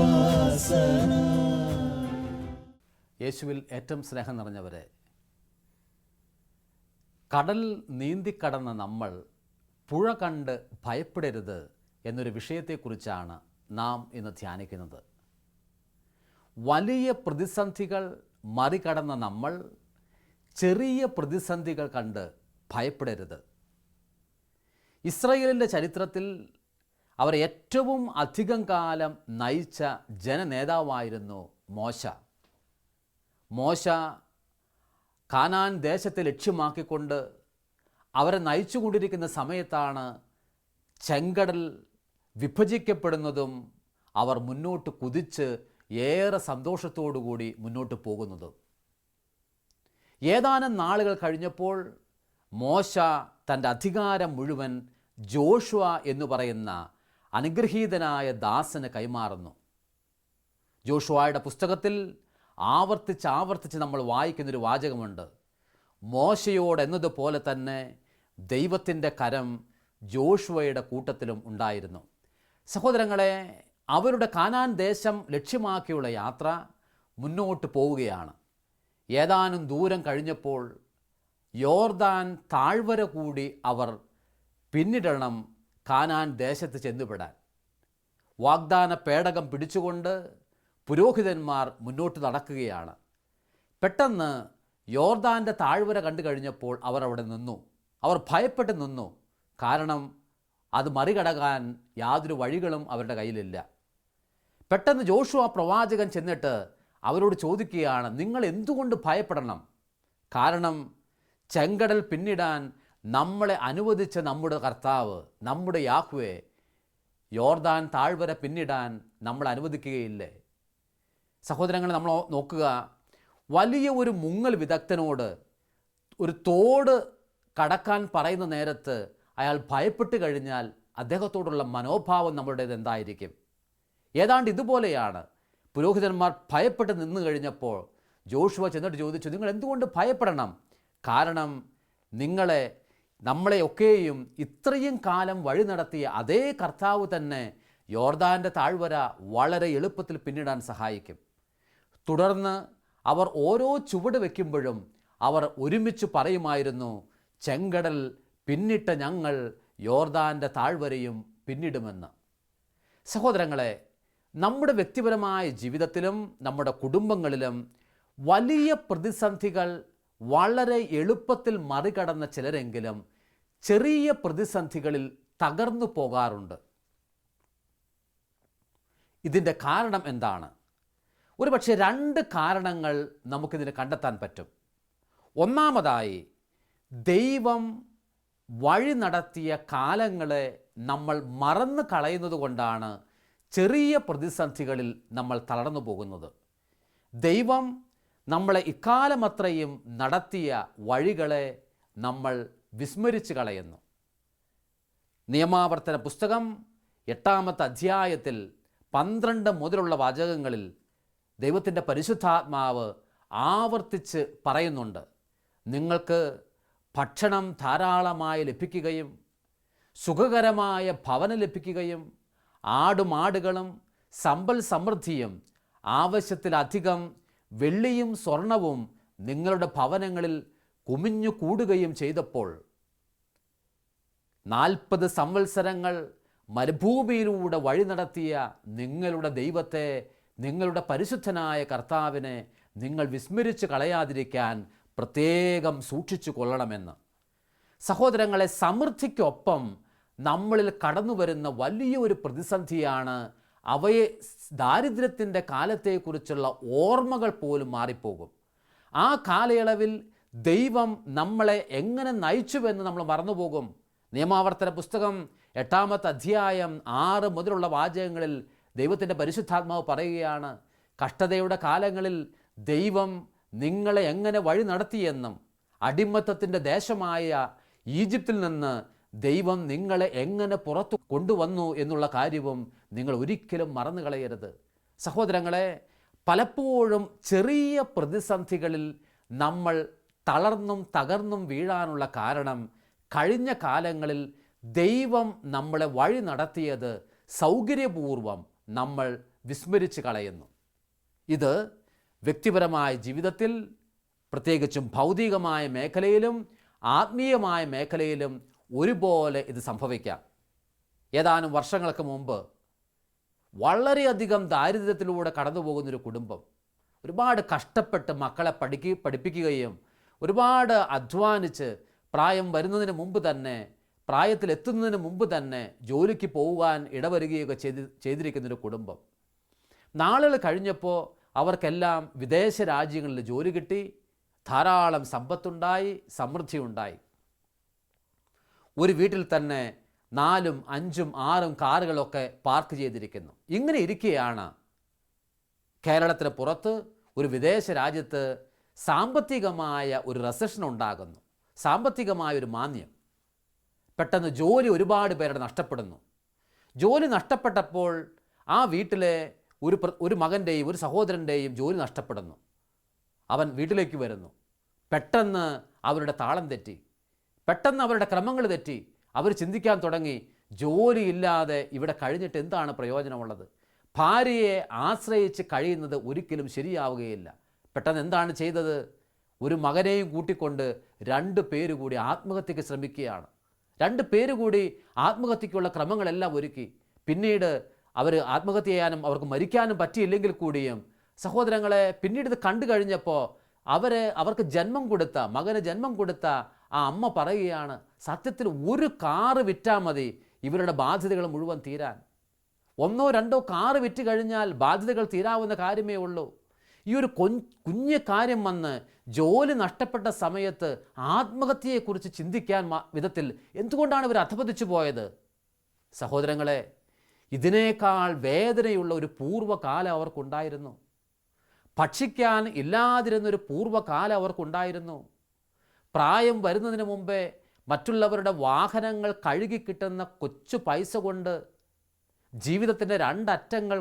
കൃപാസന. യേശുവിൽ ഏറ്റവും സ്നേഹം നിറഞ്ഞവരെ, കടൽ നീന്തിക്കടന്ന നമ്മൾ പുഴ കണ്ട് ഭയപ്പെടരുത് എന്നൊരു വിഷയത്തെക്കുറിച്ചാണ് നാം ഇന്ന് ധ്യാനിക്കുന്നത്. വലിയ പ്രതിസന്ധികൾ മറികടന്ന നമ്മൾ ചെറിയ പ്രതിസന്ധികൾ കണ്ട് ഭയപ്പെടരുത്. ഇസ്രായേലിൻ്റെ ചരിത്രത്തിൽ അവർ ഏറ്റവും അധികം കാലം നയിച്ച ജനനേതാവായിരുന്നു മോശ. മോശ കാനാൻ ദേശത്തെ ലക്ഷ്യമാക്കിക്കൊണ്ട് അവരെ നയിച്ചുകൊണ്ടിരിക്കുന്ന സമയത്താണ് ചെങ്കടൽ വിഭജിക്കപ്പെടുന്നതും അവർ മുന്നോട്ട് കുതിച്ച് ഏറെ സന്തോഷത്തോടുകൂടി മുന്നോട്ട് പോകുന്നതും. ഏതാനും നാളുകൾ കഴിഞ്ഞപ്പോൾ മോശ തൻ്റെ അധികാരം മുഴുവൻ ജോഷുവ എന്ന് പറയുന്ന അനുഗ്രഹീതനായ ദാസന് കൈമാറുന്നു. ജോഷുവയുടെ പുസ്തകത്തിൽ ആവർത്തിച്ച് നമ്മൾ വായിക്കുന്നൊരു വാചകമുണ്ട്. മോശയോട് എന്നതുപോലെ തന്നെ ദൈവത്തിൻ്റെ കരം ജോഷുവയുടെ കൂട്ടത്തിലും ഉണ്ടായിരുന്നു. സഹോദരങ്ങളെ, അവരുടെ കാനാൻ ദേശം ലക്ഷ്യമാക്കിയുള്ള യാത്ര മുന്നോട്ട് പോവുകയാണ്. ഏതാനും ദൂരം കഴിഞ്ഞപ്പോൾ യോർദാൻ താഴ്വര കൂടി അവർ പിന്നിടണം കാനാൻ ദേശത്ത് ചെന്നുപെടാൻ. വാഗ്ദാന പേടകം പിടിച്ചുകൊണ്ട് പുരോഹിതന്മാർ മുന്നോട്ട് നടക്കുകയാണ്. പെട്ടെന്ന് യോർദാൻ്റെ താഴ്വര കണ്ടു കഴിഞ്ഞപ്പോൾ അവർ അവിടെ നിന്നു. അവർ ഭയപ്പെട്ട് നിന്നു. കാരണം അത് മറികടക്കാൻ യാതൊരു വഴികളും അവരുടെ കയ്യിലില്ല. പെട്ടെന്ന് ജോഷുവ പ്രവാചകൻ ചെന്നിട്ട് അവരോട് ചോദിക്കുകയാണ്, നിങ്ങൾ എന്തുകൊണ്ട് ഭയപ്പെടണം? കാരണം ചെങ്കടൽ പിന്നിടാൻ നമ്മളെ അനുവദിച്ച നമ്മുടെ കർത്താവ്, നമ്മുടെ യാഹ്വേ, യോർദാൻ താഴ്വര പിന്നിടാൻ നമ്മൾ അനുവദിക്കുകയില്ലേ? സഹോദരങ്ങൾ, നമ്മൾ നോക്കുക, വലിയ ഒരു മുങ്ങൽ വിദഗ്ധനോട് ഒരു തോട് കടക്കാൻ പറയുന്ന നേരത്ത് അയാൾ ഭയപ്പെട്ട് കഴിഞ്ഞാൽ അദ്ദേഹത്തോടുള്ള മനോഭാവം നമ്മളുടേത് എന്തായിരിക്കും? ഏതാണ്ട് ഇതുപോലെയാണ്. പുരോഹിതന്മാർ ഭയപ്പെട്ട് നിന്നു കഴിഞ്ഞപ്പോൾ ജോഷുവ ചെന്നിട്ട് ചോദിച്ചു, നിങ്ങൾ എന്തുകൊണ്ട് ഭയപ്പെടണം? കാരണം നമ്മളെയൊക്കെയും ഇത്രയും കാലം വഴി നടത്തിയ അതേ കർത്താവ് തന്നെ യോർദാൻ്റെ താഴ്വര വളരെ എളുപ്പത്തിൽ പിന്നിടാൻ സഹായിക്കും. തുടർന്ന് അവർ ഓരോ ചുവട് വയ്ക്കുമ്പോഴും അവർ ഒരുമിച്ച് പറയുമായിരുന്നു, ചെങ്കടൽ പിന്നിട്ട ഞങ്ങൾ യോർദാൻ്റെ താഴ്വരയും പിന്നിടുമെന്ന്. സഹോദരങ്ങളെ, നമ്മുടെ വ്യക്തിപരമായ ജീവിതത്തിലും നമ്മുടെ കുടുംബങ്ങളിലും വലിയ പ്രതിസന്ധികൾ വളരെ എളുപ്പത്തിൽ മറികടന്ന ചിലരെങ്കിലും ചെറിയ പ്രതിസന്ധികളിൽ തകർന്നു പോകാറുണ്ട്. ഇതിൻ്റെ കാരണം എന്താണ്? ഒരുപക്ഷെ 2 കാരണങ്ങൾ നമുക്കിതിന് കണ്ടെത്താൻ പറ്റും. ഒന്നാമതായി, ദൈവം വഴി നടത്തിയ കാലങ്ങളെ നമ്മൾ മറന്നു കളയുന്നത് കൊണ്ടാണ് ചെറിയ പ്രതിസന്ധികളിൽ നമ്മൾ തളർന്നു പോകുന്നത്. ദൈവം നമ്മളെ ഇക്കാലമത്രയും നടത്തിയ വഴികളെ നമ്മൾ വിസ്മരിച്ച് കളയുന്നു. നിയമാവർത്തന പുസ്തകം 8-ാമത്തെ അധ്യായത്തിൽ 12 മുതലുള്ള വാചകങ്ങളിൽ ദൈവത്തിൻ്റെ പരിശുദ്ധാത്മാവ് ആവർത്തിച്ച് പറയുന്നുണ്ട്, നിങ്ങൾക്ക് ഭക്ഷണം ധാരാളമായി ലഭിക്കുകയും സുഖകരമായ ഭവനം ലഭിക്കുകയും ആടുമാടുകളും സമ്പൽ സമൃദ്ധിയും ആവശ്യത്തിലധികം വെള്ളിയും സ്വർണവും നിങ്ങളുടെ ഭവനങ്ങളിൽ കുമിഞ്ഞു കൂടുകയും ചെയ്തപ്പോൾ 40 സംവത്സരങ്ങൾ മരുഭൂമിയിലൂടെ വഴി നടത്തിയ നിങ്ങളുടെ ദൈവത്തെ, നിങ്ങളുടെ പരിശുദ്ധനായ കർത്താവിനെ നിങ്ങൾ വിസ്മരിച്ച് കളയാതിരിക്കാൻ പ്രത്യേകം സൂക്ഷിച്ചു കൊള്ളണമെന്ന്. സഹോദരങ്ങളെ, സമൃദ്ധിക്കൊപ്പം നമ്മളിൽ കടന്നു വരുന്ന വലിയൊരു പ്രതിസന്ധിയാണ് അവയെ ദാരിദ്ര്യത്തിൻ്റെ കാലത്തെക്കുറിച്ചുള്ള ഓർമ്മകൾ പോലും മാറിപ്പോകും. ആ കാലയളവിൽ ദൈവം നമ്മളെ എങ്ങനെ നയിച്ചുവെന്ന് നമ്മൾ മറന്നുപോകും. നിയമാവർത്തന പുസ്തകം 8-ാമത്തെ അധ്യായം 6 മുതലുള്ള വാചകങ്ങളിൽ ദൈവത്തിൻ്റെ പരിശുദ്ധാത്മാവ് പറയുകയാണ്, കഷ്ടതയുടെ കാലങ്ങളിൽ ദൈവം നിങ്ങളെ എങ്ങനെ വഴി നടത്തിയെന്നും അടിമത്തത്തിൻ്റെ ദേശമായ ഈജിപ്തിൽ നിന്ന് ദൈവം നിങ്ങളെ എങ്ങനെ പുറത്തു കൊണ്ടുവന്നു എന്നുള്ള കാര്യവും നിങ്ങൾ ഒരിക്കലും മറന്നു കളയരുത്. സഹോദരങ്ങളെ, പലപ്പോഴും ചെറിയ പ്രതിസന്ധികളിൽ നമ്മൾ തളർന്നും തകർന്നും വീഴാനുള്ള കാരണം കഴിഞ്ഞ കാലങ്ങളിൽ ദൈവം നമ്മളെ വഴി നടത്തിയത് സൗകര്യപൂർവം നമ്മൾ വിസ്മരിച്ച് കളയുന്നു. ഇത് വ്യക്തിപരമായ ജീവിതത്തിൽ, പ്രത്യേകിച്ചും ഭൗതികമായ മേഖലയിലും ആത്മീയമായ മേഖലയിലും ഒരുപോലെ ഇത് സംഭവിക്കാം. ഏതാനും വർഷങ്ങൾക്ക് മുമ്പ് വളരെയധികം ദാരിദ്ര്യത്തിലൂടെ കടന്നു പോകുന്നൊരു കുടുംബം ഒരുപാട് കഷ്ടപ്പെട്ട് മക്കളെ പഠിപ്പിക്കുകയും ഒരുപാട് അധ്വാനിച്ച് പ്രായം വരുന്നതിന് മുമ്പ് തന്നെ, പ്രായത്തിലെത്തുന്നതിന് മുമ്പ് തന്നെ ജോലിക്ക് പോകാൻ ഇടവരികയൊക്കെ ചെയ്തിരിക്കുന്നൊരു കുടുംബം. നാളുകൾ കഴിഞ്ഞപ്പോൾ അവർക്കെല്ലാം വിദേശ രാജ്യങ്ങളിൽ ജോലി കിട്ടി, ധാരാളം സമ്പത്തുണ്ടായി, സമൃദ്ധിയുണ്ടായി. ഒരു വീട്ടിൽ തന്നെ 4, 5, 6 കാറുകളൊക്കെ പാർക്ക് ചെയ്തിരിക്കുന്നു. ഇങ്ങനെ ഇരിക്കെയാണ് കേരളത്തിന് പുറത്ത് ഒരു വിദേശ രാജ്യത്ത് സാമ്പത്തികമായ ഒരു റെസഷൻ ഉണ്ടാകുന്നു, സാമ്പത്തികമായ ഒരു മാന്ദ്യം. പെട്ടെന്ന് ജോലി ഒരുപാട് പേരുടെ നഷ്ടപ്പെടുന്നു. ജോലി നഷ്ടപ്പെട്ടപ്പോൾ ആ വീട്ടിലെ ഒരു മകൻ്റെയും ഒരു സഹോദരൻ്റെയും ജോലി നഷ്ടപ്പെടുന്നു. അവൻ വീട്ടിലേക്ക് വരുന്നു. പെട്ടെന്ന് അവരുടെ താളം തെറ്റി, പെട്ടെന്ന് അവരുടെ ക്രമങ്ങൾ തെറ്റി. അവർ ചിന്തിക്കാൻ തുടങ്ങി, ജോലിയില്ലാതെ ഇവിടെ കഴിഞ്ഞിട്ട് എന്താണ് പ്രയോജനമുള്ളത്? ഭാര്യയെ ആശ്രയിച്ച് കഴിയുന്നത് ഒരിക്കലും ശരിയാവുകയില്ല. പെട്ടെന്ന് എന്താണ് ചെയ്തത്? ഒരു മകനെയും കൂട്ടിക്കൊണ്ട് 2 പേര് കൂടി ആത്മഹത്യക്ക് ശ്രമിക്കുകയാണ്. 2 പേര് കൂടി ആത്മഹത്യക്കുള്ള ക്രമങ്ങളെല്ലാം ഒരുക്കി. പിന്നീട് അവർ ആത്മഹത്യ ചെയ്യാനും അവർക്ക് മരിക്കാനും പറ്റിയില്ലെങ്കിൽ കൂടിയും സഹോദരങ്ങളെ, പിന്നീട് ഇത് കണ്ടു കഴിഞ്ഞപ്പോൾ അവർക്ക് ജന്മം കൊടുത്ത മകന് ജന്മം കൊടുത്ത ആ അമ്മ പറയുകയാണ്, സത്യത്തിൽ ഒരു കാറ് വിറ്റാൽ മതി ഇവരുടെ ബാധ്യതകൾ മുഴുവൻ തീരാൻ. 1, 2 കാറ് വിറ്റ് കഴിഞ്ഞാൽ ബാധ്യതകൾ തീരാവുന്ന കാര്യമേ ഉള്ളൂ. ഈ ഒരു കുഞ്ഞു കാര്യം വന്ന് ജോലി നഷ്ടപ്പെട്ട സമയത്ത് ആത്മഹത്യയെക്കുറിച്ച് ചിന്തിക്കാൻ വിധത്തിൽ എന്തുകൊണ്ടാണ് ഇവർ അധപതിച്ചു പോയത്? സഹോദരങ്ങളെ, ഇതിനേക്കാൾ വേദനയുള്ള ഒരു പൂർവ്വകാലം അവർക്കുണ്ടായിരുന്നു. ഭക്ഷിക്കാൻ ഇല്ലാതിരുന്നൊരു പൂർവ്വകാലം അവർക്കുണ്ടായിരുന്നു. പ്രായം വരുന്നതിന് മുമ്പേ മറ്റുള്ളവരുടെ വാഹനങ്ങൾ കഴുകി കിട്ടുന്ന കൊച്ചു പൈസ കൊണ്ട് ജീവിതത്തിൻ്റെ 2 അറ്റങ്ങൾ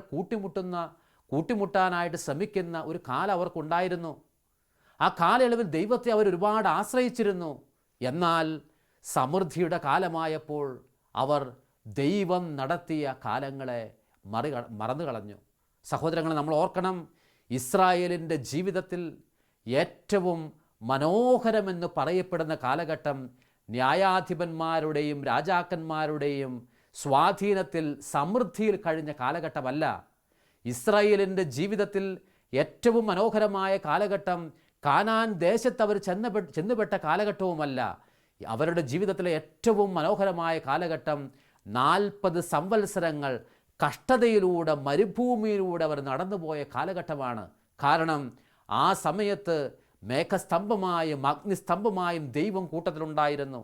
കൂട്ടിമുട്ടാനായിട്ട് ശ്രമിക്കുന്ന ഒരു കാലം അവർക്കുണ്ടായിരുന്നു. ആ കാലയളവിൽ ദൈവത്തെ അവർ ഒരുപാട് ആശ്രയിച്ചിരുന്നു. എന്നാൽ സമൃദ്ധിയുടെ കാലമായപ്പോൾ അവർ ദൈവം നടത്തിയ കാലങ്ങളെ മറന്നു കളഞ്ഞു. സഹോദരങ്ങളെ, നമ്മൾ ഓർക്കണം, ഇസ്രായേലിൻ്റെ ജീവിതത്തിൽ ഏറ്റവും മനോഹരമെന്ന് പറയപ്പെടുന്ന കാലഘട്ടം ന്യായാധിപന്മാരുടെയും രാജാക്കന്മാരുടെയും സ്വാധീനത്തിൽ സമൃദ്ധിയിൽ കഴിഞ്ഞ കാലഘട്ടമല്ല. ഇസ്രായേലിൻ്റെ ജീവിതത്തിൽ ഏറ്റവും മനോഹരമായ കാലഘട്ടം കാനാൻ ദേശത്ത് അവർ ചെന്നുപെട്ട കാലഘട്ടവുമല്ല. അവരുടെ ജീവിതത്തിലെ ഏറ്റവും മനോഹരമായ കാലഘട്ടം 40 സംവത്സരങ്ങൾ കഷ്ടതയിലൂടെ മരുഭൂമിയിലൂടെ അവർ നടന്നുപോയ കാലഘട്ടമാണ്. കാരണം ആ സമയത്ത് മേഘസ്തംഭമായും അഗ്നിസ്തംഭമായും ദൈവം കൂട്ടത്തിലുണ്ടായിരുന്നു.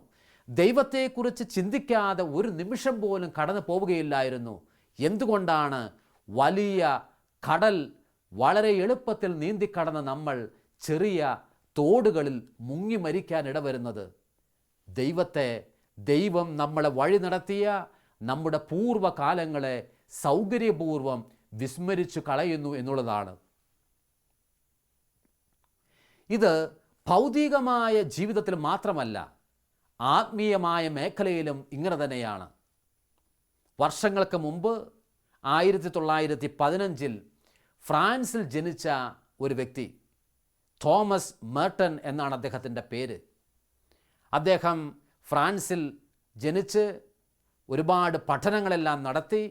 ദൈവത്തെക്കുറിച്ച് ചിന്തിക്കാതെ ഒരു നിമിഷം പോലും കടന്നു പോവുകയില്ലായിരുന്നു. എന്തുകൊണ്ടാണ്? വലിയ കടൽ വളരെ എളുപ്പത്തിൽ നീന്തിക്കടന്ന നമ്മൾ ചെറിയ തോടുകളിൽ മുങ്ങി മരിക്കാൻ ഇടവരുന്നത്. ദൈവം നമ്മളെ വഴി നടത്തിയ നമ്മുടെ പൂർവ്വകാലങ്ങളെ സൗകര്യപൂർവ്വം വിസ്മരിച്ചു കളയുന്നു എന്നുള്ളതാണ്. ഇത് ഭൗതികമായ ജീവിതത്തിൽ മാത്രമല്ല, ആത്മീയമായ മേഖലയിലും ഇങ്ങനെ തന്നെയാണ്. വർഷങ്ങൾക്ക് മുമ്പ് 1915 ഫ്രാൻസിൽ ജനിച്ച ഒരു വ്യക്തി, തോമസ് മെർട്ടൺ എന്നാണ് അദ്ദേഹത്തിൻ്റെ പേര്. അദ്ദേഹം ഫ്രാൻസിൽ ജനിച്ച് ഒരുപാട് പഠനങ്ങളെല്ലാം നടത്തി.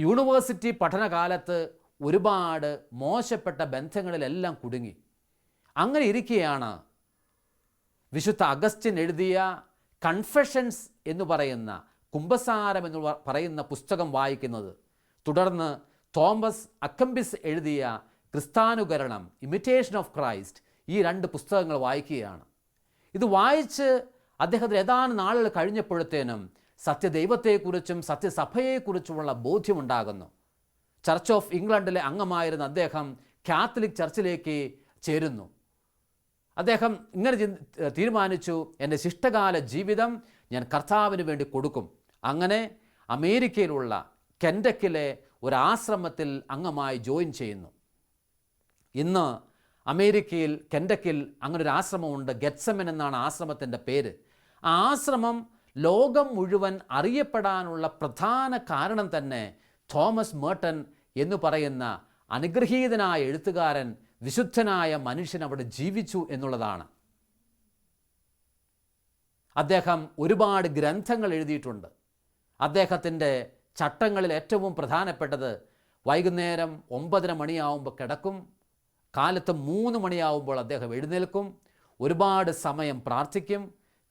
യൂണിവേഴ്സിറ്റി പഠനകാലത്ത് ഒരുപാട് മോശപ്പെട്ട ബന്ധങ്ങളിലെല്ലാം കുടുങ്ങി. അങ്ങനെ ഇരിക്കെയാണ് വിശുദ്ധ അഗസ്റ്റിൻ എഴുതിയ കൺഫെഷൻസ് എന്ന് പറയുന്ന, കുംഭസാരം എന്ന് പറയുന്ന പുസ്തകം വായിക്കുന്നത്. തുടർന്ന് തോമസ് അക്കംബിസ് എഴുതിയ ക്രിസ്താനുകരണം, ഇമിറ്റേഷൻ ഓഫ് ക്രൈസ്റ്റ്, ഈ 2 പുസ്തകങ്ങൾ വായിക്കുകയാണ്. ഇത് വായിച്ച് അദ്ദേഹത്തിന് ഏതാനും നാളുകൾ കഴിഞ്ഞപ്പോഴത്തേനും സത്യദൈവത്തെക്കുറിച്ചും സത്യസഭയെക്കുറിച്ചുമുള്ള ബോധ്യമുണ്ടാകുന്നു. ചർച്ച് ഓഫ് ഇംഗ്ലണ്ടിലെ അംഗമായിരുന്ന അദ്ദേഹം കാത്തലിക് ചർച്ചിലേക്ക് ചേരുന്നു. അദ്ദേഹം ഇങ്ങനെ തീരുമാനിച്ചു, എൻ്റെ ശിഷ്ടകാല ജീവിതം ഞാൻ കർത്താവിന് വേണ്ടി കൊടുക്കും. അങ്ങനെ അമേരിക്കയിലുള്ള കെൻഡക്കിലെ ഒരു ആശ്രമത്തിൽ അംഗമായി ജോയിൻ ചെയ്യുന്നു. ഇന്ന് അമേരിക്കയിൽ കെൻഡക്കിൽ അങ്ങനെ ഒരു ആശ്രമമുണ്ട്. ഗെറ്റ്സെമൻ എന്നാണ് ആശ്രമത്തിൻ്റെ പേര്. ആ ആശ്രമം ലോകം മുഴുവൻ അറിയപ്പെടാനുള്ള പ്രധാന കാരണം തന്നെ തോമസ് മേർട്ടൺ എന്ന് പറയുന്ന അനുഗ്രഹീതനായ എഴുത്തുകാരൻ, വിശുദ്ധനായ മനുഷ്യൻ അവിടെ ജീവിച്ചു എന്നുള്ളതാണ്. അദ്ദേഹം ഒരുപാട് ഗ്രന്ഥങ്ങൾ എഴുതിയിട്ടുണ്ട്. അദ്ദേഹത്തിൻ്റെ ചട്ടങ്ങളിൽ ഏറ്റവും പ്രധാനപ്പെട്ടത് വൈകുന്നേരം 9:30 മണിയാവുമ്പോൾ കിടക്കും, കാലത്ത് 3 മണിയാവുമ്പോൾ അദ്ദേഹം എഴുന്നേൽക്കും, ഒരുപാട് സമയം പ്രാർത്ഥിക്കും,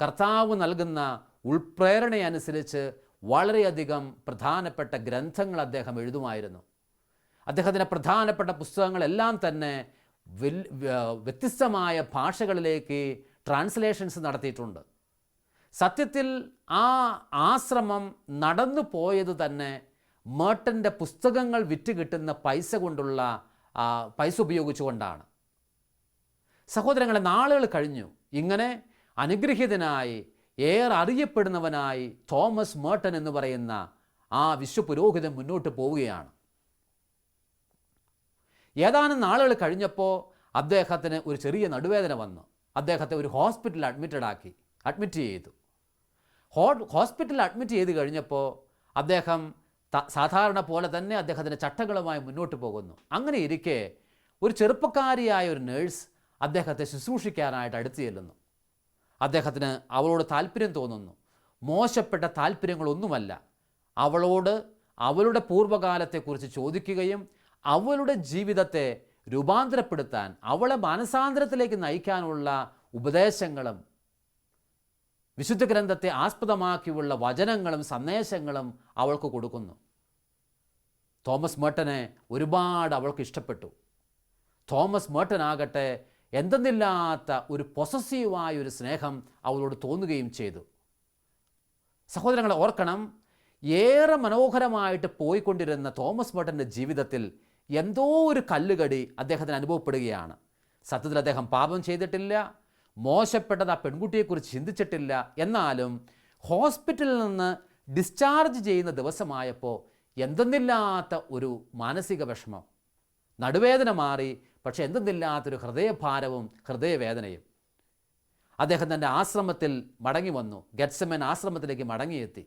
കർത്താവ് നൽകുന്ന ഉൾപ്രേരണയനുസരിച്ച് വളരെയധികം പ്രധാനപ്പെട്ട ഗ്രന്ഥങ്ങൾ അദ്ദേഹം എഴുതുമായിരുന്നു. അദ്ദേഹത്തിൻ്റെ പ്രധാനപ്പെട്ട പുസ്തകങ്ങളെല്ലാം തന്നെ വ്യത്യസ്തമായ ഭാഷകളിലേക്ക് ട്രാൻസ്ലേഷൻസ് നടത്തിയിട്ടുണ്ട്. സത്യത്തിൽ ആ ആശ്രമം നടന്നു പോയത് തന്നെ മേർട്ടൻ്റെ പുസ്തകങ്ങൾ വിറ്റ് കിട്ടുന്ന പൈസ ഉപയോഗിച്ചുകൊണ്ടാണ്. സഹോദരങ്ങളെ, നാളുകൾ കഴിഞ്ഞു. ഇങ്ങനെ അനുഗ്രഹീതനായി ഏറെ അറിയപ്പെടുന്നവനായി തോമസ് മേർട്ടൺ എന്ന് പറയുന്ന ആ വിശ്വപുരോഹിതൻ മുന്നോട്ട് പോവുകയാണ്. ഏതാനും നാളുകൾ കഴിഞ്ഞപ്പോൾ അദ്ദേഹത്തിന് ഒരു ചെറിയ നടുവേദന വന്നു. അദ്ദേഹത്തെ ഒരു ഹോസ്പിറ്റലിൽ അഡ്മിറ്റ് ചെയ്തു. ഹോസ്പിറ്റലിൽ അഡ്മിറ്റ് ചെയ്ത് കഴിഞ്ഞപ്പോൾ അദ്ദേഹം സാധാരണ പോലെ തന്നെ അദ്ദേഹത്തിൻ്റെ ചട്ടങ്ങളുമായി മുന്നോട്ട് പോകുന്നു. അങ്ങനെ ഇരിക്കെ ഒരു ചെറുപ്പക്കാരിയായ ഒരു നേഴ്സ് അദ്ദേഹത്തെ ശുശ്രൂഷിക്കാനായിട്ട് അടുത്ത് ചെല്ലുന്നു. അദ്ദേഹത്തിന് അവളോട് താല്പര്യം തോന്നുന്നു. മോശപ്പെട്ട താല്പര്യങ്ങളൊന്നുമല്ല. അവളോട് അവളുടെ പൂർവ്വകാലത്തെക്കുറിച്ച് ചോദിക്കുകയും അവളുടെ ജീവിതത്തെ രൂപാന്തരപ്പെടുത്താൻ, അവളെ മാനസാന്തരത്തിലേക്ക് നയിക്കാനുള്ള ഉപദേശങ്ങളും വിശുദ്ധ ഗ്രന്ഥത്തെ ആസ്പദമാക്കിയുള്ള വചനങ്ങളും സന്ദേശങ്ങളും അവൾക്ക് കൊടുക്കുന്നു. തോമസ് മേർട്ടനെ ഒരുപാട് അവൾക്ക് ഇഷ്ടപ്പെട്ടു. തോമസ് മേർട്ടൻ ആകട്ടെ എന്തെന്നില്ലാത്ത ഒരു പൊസസീവായ ഒരു സ്നേഹം അവളോട് തോന്നുകയും ചെയ്തു. സഹോദരങ്ങളെ ഓർക്കണം, ഏറെ മനോഹരമായിട്ട് പോയിക്കൊണ്ടിരുന്ന തോമസ് മേർട്ടൻ്റെ ജീവിതത്തിൽ എന്തോ ഒരു കല്ലുകടി അദ്ദേഹത്തിന് അനുഭവപ്പെടുകയാണ്. സത്യത്തിൽ അദ്ദേഹം പാപം ചെയ്തിട്ടില്ല, മോശപ്പെട്ടത് ആ പെൺകുട്ടിയെക്കുറിച്ച് ചിന്തിച്ചിട്ടില്ല. എന്നാലും ഹോസ്പിറ്റലിൽ നിന്ന് ഡിസ്ചാർജ് ചെയ്യുന്ന ദിവസമായപ്പോൾ എന്തെന്നില്ലാത്ത ഒരു മാനസിക വിഷമം, നടുവേദന മാറി, പക്ഷെ എന്തെന്നില്ലാത്തൊരു ഹൃദയഭാരവും ഹൃദയവേദനയും. അദ്ദേഹം തൻ്റെ ആശ്രമത്തിൽ മടങ്ങി വന്നു. ഗെത്സമൻ ആശ്രമത്തിലേക്ക് മടങ്ങിയെത്തി.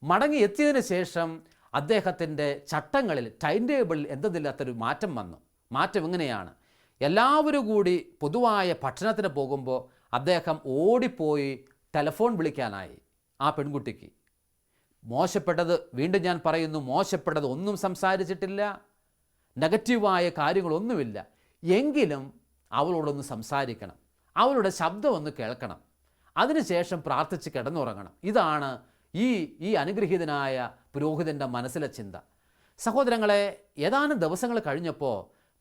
മടങ്ങിയെത്തിയതിന് ശേഷം അദ്ദേഹത്തിൻ്റെ ചട്ടങ്ങളിൽ, ടൈം ടേബിളിൽ എന്തെന്നില്ലാത്തൊരു മാറ്റം വന്നു. മാറ്റം എങ്ങനെയാണ്? എല്ലാവരും കൂടി പൊതുവായ ഭക്ഷണത്തിന് പോകുമ്പോൾ അദ്ദേഹം ഓടിപ്പോയി ടെലഫോൺ വിളിക്കാനായി ആ പെൺകുട്ടിക്ക്. മോശപ്പെട്ടത്, വീണ്ടും ഞാൻ പറയുന്നു, മോശപ്പെട്ടത് ഒന്നും സംസാരിച്ചിട്ടില്ല, നെഗറ്റീവായ കാര്യങ്ങളൊന്നുമില്ല. എങ്കിലും അവളോടൊന്ന് സംസാരിക്കണം, അവളുടെ ശബ്ദം ഒന്ന് കേൾക്കണം, അതിനുശേഷം പ്രാർത്ഥിച്ച് കിടന്നുറങ്ങണം. ഇതാണ് ഈ അനുഗ്രഹീതനായ പുരോഹിതൻ്റെ മനസ്സിലെ ചിന്ത. സഹോദരങ്ങളെ, ഏതാനും ദിവസങ്ങൾ കഴിഞ്ഞപ്പോൾ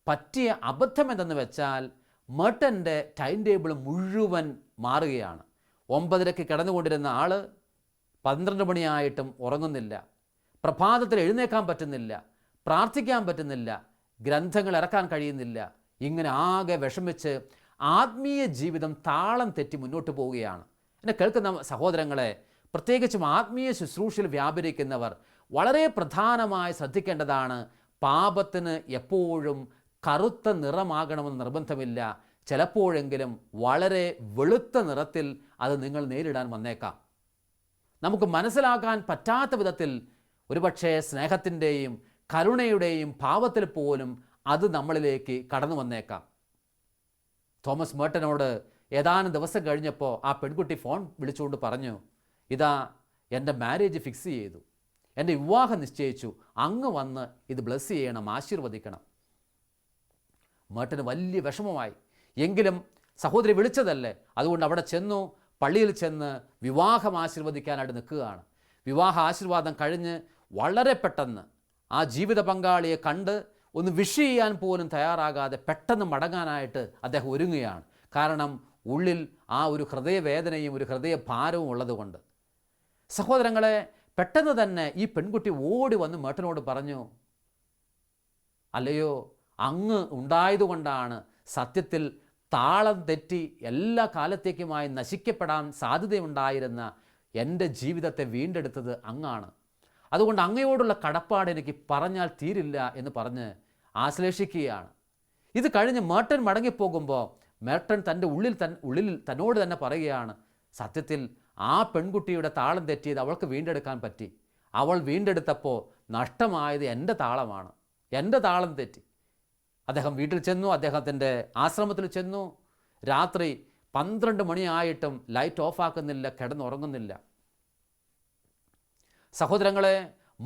പറ്റിയ അബദ്ധം എന്തെന്ന് വെച്ചാൽ മേർട്ടൻ്റെ ടൈം ടേബിൾ മുഴുവൻ മാറുകയാണ്. 9:30 കിടന്നുകൊണ്ടിരുന്ന ആൾ 12 മണിയായിട്ടും ഉറങ്ങുന്നില്ല, പ്രഭാതത്തിൽ എഴുന്നേക്കാൻ പറ്റുന്നില്ല, പ്രാർത്ഥിക്കാൻ പറ്റുന്നില്ല, ഗ്രന്ഥങ്ങൾ ഇറക്കാൻ കഴിയുന്നില്ല. ഇങ്ങനെ ആകെ വിഷമിച്ച് ആത്മീയ ജീവിതം താളം തെറ്റി മുന്നോട്ട് പോവുകയാണ്. എന്നെ കേൾക്കുന്ന സഹോദരങ്ങളെ, പ്രത്യേകിച്ചും ആത്മീയ ശുശ്രൂഷയിൽ വ്യാപരിക്കുന്നവർ വളരെ പ്രധാനമായി ശ്രദ്ധിക്കേണ്ടതാണ്, പാപത്തിന് എപ്പോഴും കറുത്ത നിറമാകണമെന്ന് നിർബന്ധമില്ല. ചിലപ്പോഴെങ്കിലും വളരെ വെളുത്ത നിറത്തിൽ അത് നിങ്ങൾ നേരിടാൻ വന്നേക്കാം. നമുക്ക് മനസ്സിലാക്കാൻ പറ്റാത്ത വിധത്തിൽ ഒരുപക്ഷെ സ്നേഹത്തിൻ്റെയും കരുണയുടെയും ഭാവത്തിൽ പോലും അത് നമ്മളിലേക്ക് കടന്നു വന്നേക്കാം. തോമസ് മേർട്ടനോട് ഏതാനും ദിവസം കഴിഞ്ഞപ്പോൾ ആ പെൺകുട്ടി ഫോൺ വിളിച്ചുകൊണ്ട് പറഞ്ഞു, ഇതാ എൻ്റെ മാരേജ് ഫിക്സ് ചെയ്തു, എൻ്റെ വിവാഹം നിശ്ചയിച്ചു, അങ്ങ് വന്ന് ഇത് ബ്ലെസ് ചെയ്യണം, ആശീർവദിക്കണം. മേർട്ടന് വലിയ വിഷമമായി. എങ്കിലും സഹോദരി വിളിച്ചതല്ലേ, അതുകൊണ്ട് അവിടെ ചെന്നു, പള്ളിയിൽ ചെന്ന് വിവാഹം ആശീർവദിക്കാനായിട്ട് നിൽക്കുകയാണ്. വിവാഹ ആശീർവാദം കഴിഞ്ഞ് വളരെ പെട്ടെന്ന് ആ ജീവിത പങ്കാളിയെ കണ്ട് ഒന്ന് വിഷ് ചെയ്യാൻ പോലും തയ്യാറാകാതെ പെട്ടെന്ന് മടങ്ങാനായിട്ട് അദ്ദേഹം ഒരുങ്ങുകയാണ്. കാരണം ഉള്ളിൽ ആ ഒരു ഹൃദയവേദനയും ഒരു ഹൃദയഭാരവും ഉള്ളതുകൊണ്ട്. സഹോദരങ്ങളെ, പെട്ടെന്ന് തന്നെ ഈ പെൺകുട്ടി ഓടി വന്ന് മേർട്ടനോട് പറഞ്ഞു, അല്ലയോ, അങ്ങ് ഉണ്ടായതുകൊണ്ടാണ് സത്യത്തിൽ താളം തെറ്റി എല്ലാ കാലത്തേക്കുമായി നശിക്കപ്പെടാൻ സാധ്യതയുണ്ടായിരുന്ന എൻ്റെ ജീവിതത്തെ വീണ്ടെടുത്തത് അങ്ങാണ്. അതുകൊണ്ട് അങ്ങയോടുള്ള കടപ്പാട് എനിക്ക് പറഞ്ഞാൽ തീരില്ല എന്ന് പറഞ്ഞ് ആശ്ലേഷിക്കുകയാണ്. ഇത് കഴിഞ്ഞ് മേർട്ടൻ മടങ്ങിപ്പോകുമ്പോൾ മേർട്ടൻ തൻ്റെ ഉള്ളിൽ തന്നോട് തന്നെ പറയുകയാണ്, സത്യത്തിൽ ആ പെൺകുട്ടിയുടെ താളം തെറ്റിയത് അവൾക്ക് വീണ്ടെടുക്കാൻ പറ്റി. അവൾ വീണ്ടെടുത്തപ്പോൾ നഷ്ടമായത് എൻ്റെ താളമാണ്, എൻ്റെ താളം തെറ്റി. അദ്ദേഹം വീട്ടിൽ ചെന്നു, അദ്ദേഹത്തിൻ്റെ ആശ്രമത്തിൽ ചെന്നു. രാത്രി 12 മണിയായിട്ടും ലൈറ്റ് ഓഫാക്കുന്നില്ല, കിടന്നുറങ്ങുന്നില്ല. സഹോദരങ്ങളെ,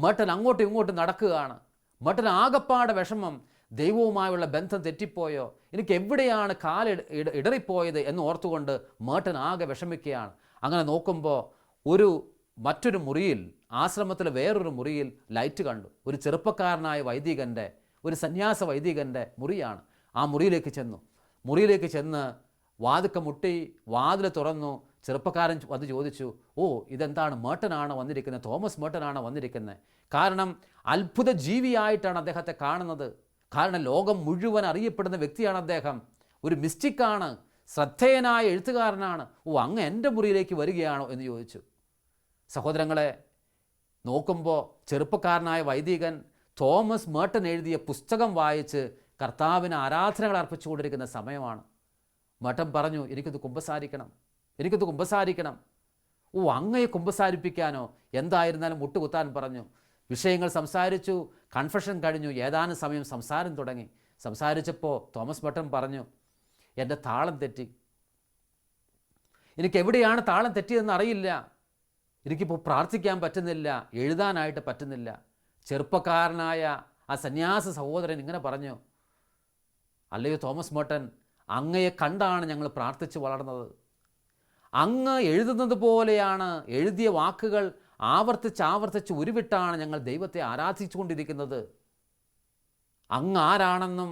മേട്ടൻ അങ്ങോട്ടും ഇങ്ങോട്ടും നടക്കുകയാണ്. മേട്ടൻ ആകപ്പാടെ വിഷമം. ദൈവവുമായുള്ള ബന്ധം തെറ്റിപ്പോയോ, എനിക്ക് എവിടെയാണ് ഇടറിപ്പോയത് എന്ന് ഓർത്തുകൊണ്ട് മേട്ടൻ ആകെ വിഷമിക്കുകയാണ്. അങ്ങനെ നോക്കുമ്പോൾ മറ്റൊരു മുറിയിൽ, ആശ്രമത്തിലെ വേറൊരു മുറിയിൽ ലൈറ്റ് കണ്ടു. ഒരു ചെറുപ്പക്കാരനായ വൈദികൻ്റെ, ഒരു സന്യാസ വൈദികൻ്റെ മുറിയാണ്. ആ മുറിയിലേക്ക് ചെന്ന് വാതിക്ക മുട്ടി, വാതിൽ തുറന്നു. ചെറുപ്പക്കാരൻ വന്ന് ചോദിച്ചു, ഇതെന്താണ്, മേട്ടനാണ് വന്നിരിക്കുന്നത്, തോമസ് മേട്ടനാണ് വന്നിരിക്കുന്നത്. കാരണം അത്ഭുത ജീവിയായിട്ടാണ് അദ്ദേഹത്തെ കാണുന്നത്. കാരണം ലോകം മുഴുവൻ അറിയപ്പെടുന്ന വ്യക്തിയാണ് അദ്ദേഹം. ഒരു മിസ്റ്റിക്കാണ്, ശ്രദ്ധേയനായ എഴുത്തുകാരനാണ്. അങ്ങ് എൻ്റെ മുറിയിലേക്ക് വരികയാണോ എന്ന് ചോദിച്ചു. സഹോദരങ്ങളെ, നോക്കുമ്പോൾ ചെറുപ്പക്കാരനായ വൈദികൻ തോമസ് മേട്ടൻ എഴുതിയ പുസ്തകം വായിച്ച് കർത്താവിന് ആരാധനകൾ അർപ്പിച്ചുകൊണ്ടിരിക്കുന്ന സമയമാണ്. മേട്ടൻ പറഞ്ഞു, എനിക്കിത് കുമ്പസാരിക്കണം. അങ്ങയെ കുമ്പസാരിപ്പിക്കാനോ? എന്തായിരുന്നാലും മുട്ടുകുത്താൻ പറഞ്ഞു. വിഷയങ്ങൾ സംസാരിച്ചു. കൺഫഷൻ കഴിഞ്ഞു. ഏതാനും സമയം സംസാരം തുടങ്ങി. സംസാരിച്ചപ്പോൾ തോമസ് മേട്ടൻ പറഞ്ഞു, എൻ്റെ താളം തെറ്റി. എനിക്ക് എവിടെയാണ് താളം തെറ്റിയതെന്ന് അറിയില്ല. എനിക്കിപ്പോൾ പ്രാർത്ഥിക്കാൻ പറ്റുന്നില്ല, എഴുതാനായിട്ട് പറ്റുന്നില്ല. ചെറുപ്പക്കാരനായ ആ സന്യാസ സഹോദരൻ ഇങ്ങനെ പറഞ്ഞു, അല്ലയോ തോമസ് മേട്ടൻ, അങ്ങയെ കണ്ടാണ് ഞങ്ങൾ പ്രാർത്ഥിച്ച് വളർന്നത്. അങ്ങ് എഴുതുന്നത് പോലെയാണ്, എഴുതിയ വാക്കുകൾ ആവർത്തിച്ച് ഉരുവിട്ടാണ് ഞങ്ങൾ ദൈവത്തെ ആരാധിച്ചുകൊണ്ടിരിക്കുന്നത്. അങ്ങ് ആരാണെന്നും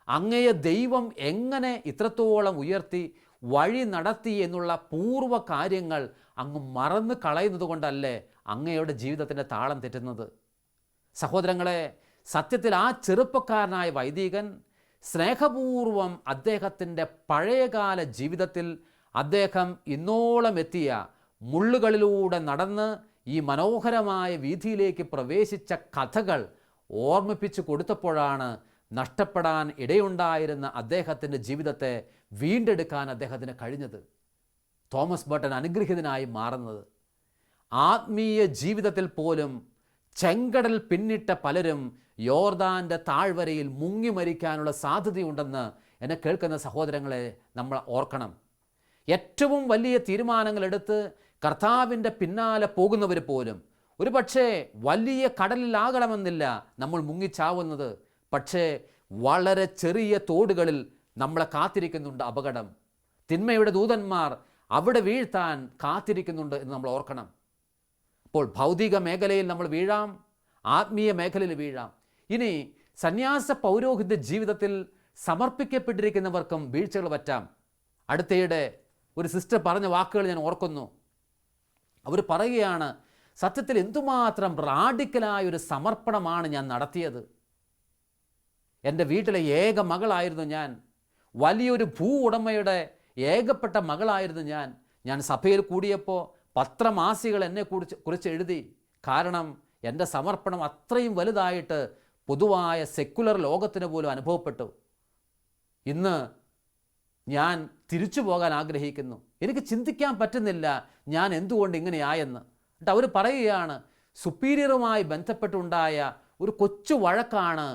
അങ്ങയെ ദൈവം എങ്ങനെ ഇത്രത്തോളം ഉയർത്തി വഴി നടത്തി എന്നുള്ള പൂർവ്വ കാര്യങ്ങൾ അങ്ങ് മറന്നു കളയുന്നത് കൊണ്ടല്ലേ അങ്ങയുടെ ജീവിതത്തിൻ്റെ താളം തെറ്റുന്നത്. സഹോദരങ്ങളെ, സത്യത്തിൽ ആ ചെറുപ്പക്കാരനായ വൈദികൻ സ്നേഹപൂർവം അദ്ദേഹത്തിൻ്റെ പഴയകാല ജീവിതത്തിൽ അദ്ദേഹം ഇന്നോളം എത്തിയ മുള്ളുകളിലൂടെ നടന്ന് ഈ മനോഹരമായ വീഥിയിലേക്ക് പ്രവേശിച്ച കഥകൾ ഓർമ്മിപ്പിച്ചു കൊടുത്തപ്പോഴാണ് നഷ്ടപ്പെടാൻ ഇടയുണ്ടായിരുന്ന അദ്ദേഹത്തിൻ്റെ ജീവിതത്തെ വീണ്ടെടുക്കാൻ അദ്ദേഹത്തിന് കഴിഞ്ഞത്. തോമസ് മേട്ടൻ അനുഗ്രഹീതനായി മാറുന്നത്. ആത്മീയ ജീവിതത്തിൽ പോലും ചെങ്കടൽ പിന്നിട്ട പലരും യോർദാൻ്റെ താഴ്വരയിൽ മുങ്ങി മരിക്കാനുള്ള സാധ്യതയുണ്ടെന്ന് എന്നെ കേൾക്കുന്ന സഹോദരങ്ങളെ നമ്മൾ ഓർക്കണം. ഏറ്റവും വലിയ തീരുമാനങ്ങളെടുത്ത് കർത്താവിൻ്റെ പിന്നാലെ പോകുന്നവർ പോലും ഒരുപക്ഷേ വലിയ കടലിലാകണമെന്നില്ല നമ്മൾ മുങ്ങിച്ചാവുന്നത്. പക്ഷേ വളരെ ചെറിയ തോടുകളിൽ നമ്മളെ കാത്തിരിക്കുന്നുണ്ട് അപകടം. തിന്മയുടെ ദൂതന്മാർ അവിടെ വീഴ്ത്താൻ കാത്തിരിക്കുന്നുണ്ട് എന്ന് നമ്മൾ ഓർക്കണം. അപ്പോൾ ഭൗതിക മേഖലയിൽ നമ്മൾ വീഴാം, ആത്മീയ മേഖലയിൽ വീഴാം. ഇനി സന്യാസ പൗരോഹിത്യ ജീവിതത്തിൽ സമർപ്പിക്കപ്പെട്ടിരിക്കുന്നവർക്കും വീഴ്ചകൾ പറ്റാം. അടുത്തയിടെ ഒരു സിസ്റ്റർ പറഞ്ഞ വാക്കുകൾ ഞാൻ ഓർക്കുന്നു. അവർ പറയുകയാണ്, സത്യത്തിൽ എന്തുമാത്രം റാഡിക്കലായൊരു സമർപ്പണമാണ് ഞാൻ നടത്തിയത്. എൻ്റെ വീട്ടിലെ ഏക മകളായിരുന്നു ഞാൻ. വലിയൊരു ഭൂ ഉടമയുടെ ഏകപ്പെട്ട മകളായിരുന്നു ഞാൻ സഭയിൽ കൂടിയപ്പോൾ പത്രമാസികൾ എന്നെ കുറിച്ച് എഴുതി. കാരണം എൻ്റെ സമർപ്പണം അത്രയും വലുതായിട്ട് പൊതുവായ സെക്കുലർ ലോകത്തിന് പോലും അനുഭവപ്പെട്ടു. ഇന്ന് ഞാൻ തിരിച്ചു പോകാൻ ആഗ്രഹിക്കുന്നു. എനിക്ക് ചിന്തിക്കാൻ പറ്റുന്നില്ല ഞാൻ എന്തുകൊണ്ട് ഇങ്ങനെയായെന്ന്. എന്നിട്ട് അവർ പറയുകയാണ്, സുപ്പീരിയറുമായി ബന്ധപ്പെട്ടുണ്ടായ ഒരു കൊച്ചു വഴക്കാണ്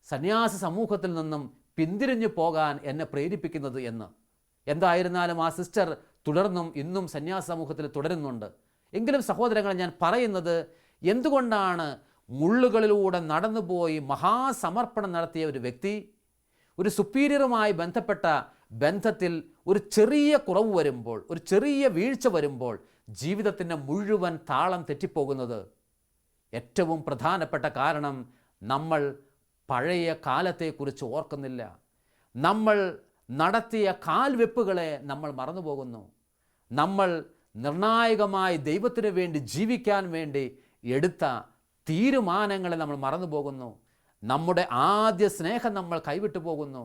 സന്യാസ സമൂഹത്തിൽ നിന്നും പിന്തിരിഞ്ഞു പോകാൻ എന്നെ പ്രേരിപ്പിക്കുന്നത് എന്ന്. എന്തായിരുന്നാലും ആ സിസ്റ്റർ തുടർന്നും ഇന്നും സന്യാസ സമൂഹത്തിൽ തുടരുന്നുണ്ട്. എങ്കിലും സഹോദരങ്ങളെ, ഞാൻ പറയുന്നത്, എന്തുകൊണ്ടാണ് മുള്ളുകളിലൂടെ നടന്നുപോയി മഹാസമർപ്പണം നടത്തിയ ഒരു വ്യക്തി ഒരു സുപ്പീരിയറുമായി ബന്ധപ്പെട്ട ബന്ധത്തിൽ ഒരു ചെറിയ കുറവ് വരുമ്പോൾ, ഒരു ചെറിയ വീഴ്ച വരുമ്പോൾ ജീവിതത്തിൻ്റെ മുഴുവൻ താളം തെറ്റിപ്പോകുന്നത്? ഏറ്റവും പ്രധാനപ്പെട്ട കാരണം നമ്മൾ പഴയ കാലത്തെക്കുറിച്ച് ഓർക്കുന്നില്ല. നമ്മൾ നടത്തിയ കാൽവെപ്പുകളെ നമ്മൾ മറന്നുപോകുന്നു. നമ്മൾ നിർണായകമായി ദൈവത്തിന് വേണ്ടി ജീവിക്കാൻ വേണ്ടി എടുത്ത തീരുമാനങ്ങളെ നമ്മൾ മറന്നുപോകുന്നു. നമ്മുടെ ആദ്യ സ്നേഹം നമ്മൾ കൈവിട്ടു പോകുന്നു.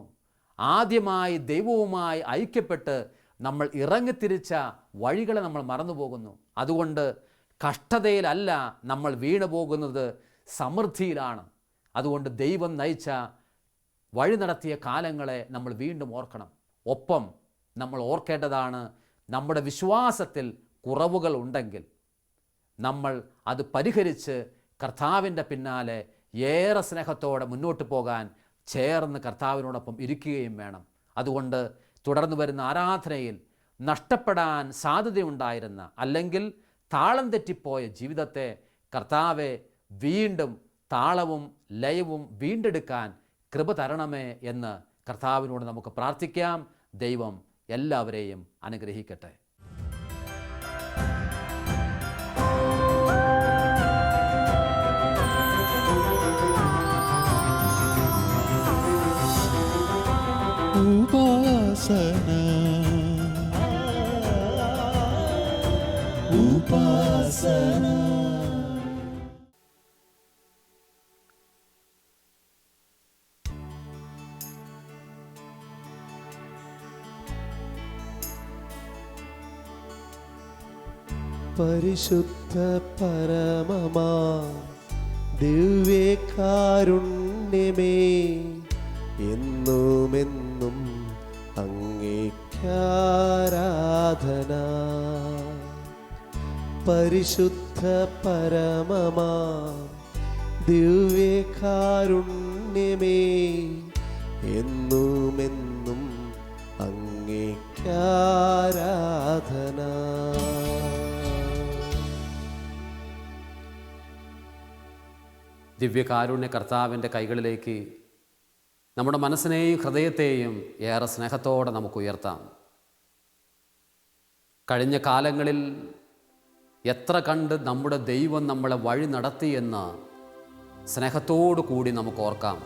ആദ്യമായി ദൈവവുമായി ഐക്യപ്പെട്ട് നമ്മൾ ഇറങ്ങിത്തിരിച്ച വഴികളെ നമ്മൾ മറന്നുപോകുന്നു. അതുകൊണ്ട് കഷ്ടതയിലല്ല നമ്മൾ വീണു പോകുന്നത്, സമൃദ്ധിയിലാണ്. അതുകൊണ്ട് ദൈവം നയിച്ച വഴി നടത്തിയ കാലങ്ങളെ നമ്മൾ വീണ്ടും ഓർക്കണം. ഒപ്പം നമ്മൾ ഓർക്കേണ്ടതാണ്, നമ്മുടെ വിശ്വാസത്തിൽ കുറവുകൾ ഉണ്ടെങ്കിൽ നമ്മൾ അത് പരിഹരിച്ച് കർത്താവിൻ്റെ പിന്നാലെ ഏറെ സ്നേഹത്തോടെ മുന്നോട്ട് പോകാൻ ചേർന്ന് കർത്താവിനോടൊപ്പം ഇരിക്കുകയും വേണം. അതുകൊണ്ട് തുടർന്ന് വരുന്ന ആരാധനയിൽ നഷ്ടപ്പെടാൻ സാധ്യതയുണ്ടായിരുന്ന അല്ലെങ്കിൽ താളം തെറ്റിപ്പോയ ജീവിതത്തെ കർത്താവെ വീണ്ടും താളവും ലയവും വീണ്ടെടുക്കാൻ കൃപ തരണമേ എന്ന് കർത്താവിനോട് നമുക്ക് പ്രാർത്ഥിക്കാം. ദൈവം എല്ലാവരെയും അനുഗ്രഹിക്കട്ടെ. ഉപാസന ഉപാസന. പരിശുദ്ധ പരമമാ ദിവ്യകാരുണ്യമേ, എന്നുമെന്നും അങ്ങേക്കാരാധന. പരിശുദ്ധ പരമമാ ദിവ്യകാരുണ്യമേ, എന്നുമെന്നും അങ്ങേക്കാരാധന. ദിവ്യകാരുണ്യ കർത്താവിൻ്റെ കൈകളിലേക്ക് നമ്മുടെ മനസ്സിനെയും ഹൃദയത്തെയും ഏറെ സ്നേഹത്തോടെ നമുക്ക് ഉയർത്താം. കഴിഞ്ഞ കാലങ്ങളിൽ എത്ര കണ്ട് നമ്മുടെ ദൈവം നമ്മളെ വഴി നടത്തിയെന്ന് സ്നേഹത്തോടു കൂടി നമുക്ക് ഓർക്കാം.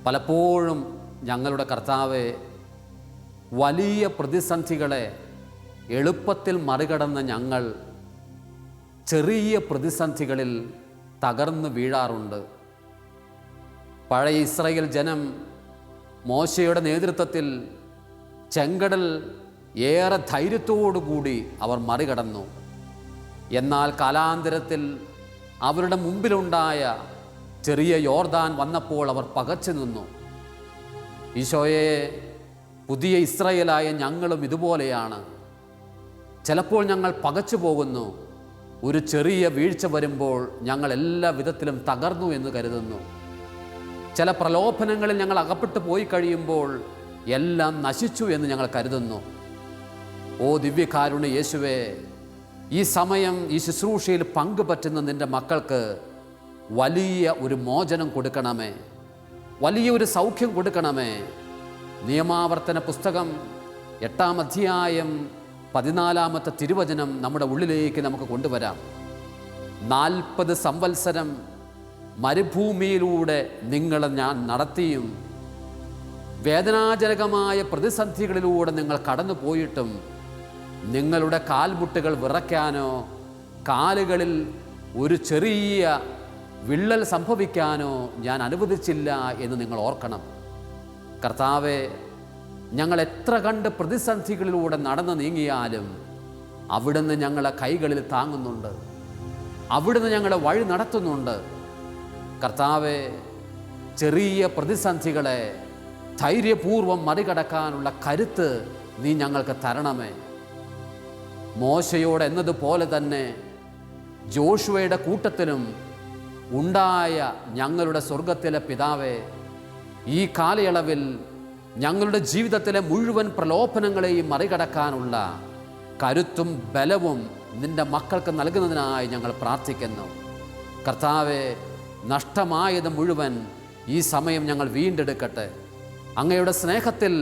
പലപ്പോഴും ഞങ്ങളുടെ കർത്താവെ വലിയ പ്രതിസന്ധികളെ എളുപ്പത്തിൽ മറികടന്ന ഞങ്ങൾ ചെറിയ പ്രതിസന്ധികളിൽ തകർന്നു വീഴാറുണ്ട്. പഴയ ഇസ്രായേൽ ജനം മോശയുടെ നേതൃത്വത്തിൽ ചെങ്കടൽ ഏറെ ധൈര്യത്തോടുകൂടി അവർ മറികടന്നു. എന്നാൽ കാലാന്തരത്തിൽ അവരുടെ മുമ്പിലുണ്ടായ ചെറിയ യോർദാൻ വന്നപ്പോൾ അവർ പകച്ചു നിന്നു. ഈശോയെ, പുതിയ ഇസ്രായേലായ ഞങ്ങളും ഇതുപോലെയാണ്. ചിലപ്പോൾ ഞങ്ങൾ പകച്ചു പോകുന്നു. ഒരു ചെറിയ വീഴ്ച വരുമ്പോൾ ഞങ്ങൾ എല്ലാ വിധത്തിലും തകർന്നു എന്ന് കരുതുന്നു. ചില പ്രലോഭനങ്ങളിൽ ഞങ്ങൾ അകപ്പെട്ടു പോയി കഴിയുമ്പോൾ എല്ലാം നശിച്ചു എന്ന് ഞങ്ങൾ കരുതുന്നു. ഓ ദിവ്യകാരുണ്യ യേശുവേ, ഈ സമയം ഈ ശുശ്രൂഷയിൽ പങ്കുപറ്റുന്ന നിൻ്റെ മക്കൾക്ക് വലിയ ഒരു മോചനം കൊടുക്കണമേ, വലിയ ഒരു സൗഖ്യം കൊടുക്കണമേ. നിയമാവർത്തന പുസ്തകം 8-ാം അധ്യായം 14-ാമത്തെ തിരുവചനം നമ്മുടെ ഉള്ളിലേക്ക് നമുക്ക് കൊണ്ടുവരാം. 40 സംവത്സരം മരുഭൂമിയിലൂടെ നിങ്ങളെ ഞാൻ നടത്തിയും വേദനാജനകമായ പ്രതിസന്ധികളിലൂടെ നിങ്ങൾ കടന്നു പോയിട്ടും നിങ്ങളുടെ കാൽമുട്ടുകൾ വിറയ്ക്കാനോ കാലുകളിൽ ഒരു ചെറിയ വിള്ളൽ സംഭവിക്കാനോ ഞാൻ അനുവദിച്ചില്ല എന്ന് നിങ്ങൾ ഓർക്കണം. കർത്താവെ, ഞങ്ങൾ എത്ര കണ്ട് പ്രതിസന്ധികളിലൂടെ നടന്നു നീങ്ങിയാലും അവിടുന്ന് ഞങ്ങളെ കൈകളിൽ താങ്ങുന്നുണ്ട്, അവിടുന്ന് ഞങ്ങളെ വഴി നടത്തുന്നുണ്ട്. കർത്താവെ, ചെറിയ പ്രതിസന്ധികളെ ധൈര്യപൂർവ്വം മറികടക്കാനുള്ള കരുത്ത് നീ ഞങ്ങൾക്ക് തരണമേ. മോശയോട് എന്നതുപോലെ തന്നെ ജോഷുവയുടെ കൂട്ടത്തിലും ഉണ്ടായ ഞങ്ങളുടെ സ്വർഗത്തിലെ പിതാവേ, ഈ കാലയളവിൽ ഞങ്ങളുടെ ജീവിതത്തിലെ മുഴുവൻ പ്രലോഭനങ്ങളെയും മറികടക്കാനുള്ള കരുത്തും ബലവും നിൻ്റെ മക്കൾക്ക് നൽകുന്നതിനായി ഞങ്ങൾ പ്രാർത്ഥിക്കുന്നു. കർത്താവെ, നഷ്ടമായത് മുഴുവൻ ഈ സമയം ഞങ്ങൾ വീണ്ടെടുക്കട്ടെ. അങ്ങയുടെ സ്നേഹത്തിൽ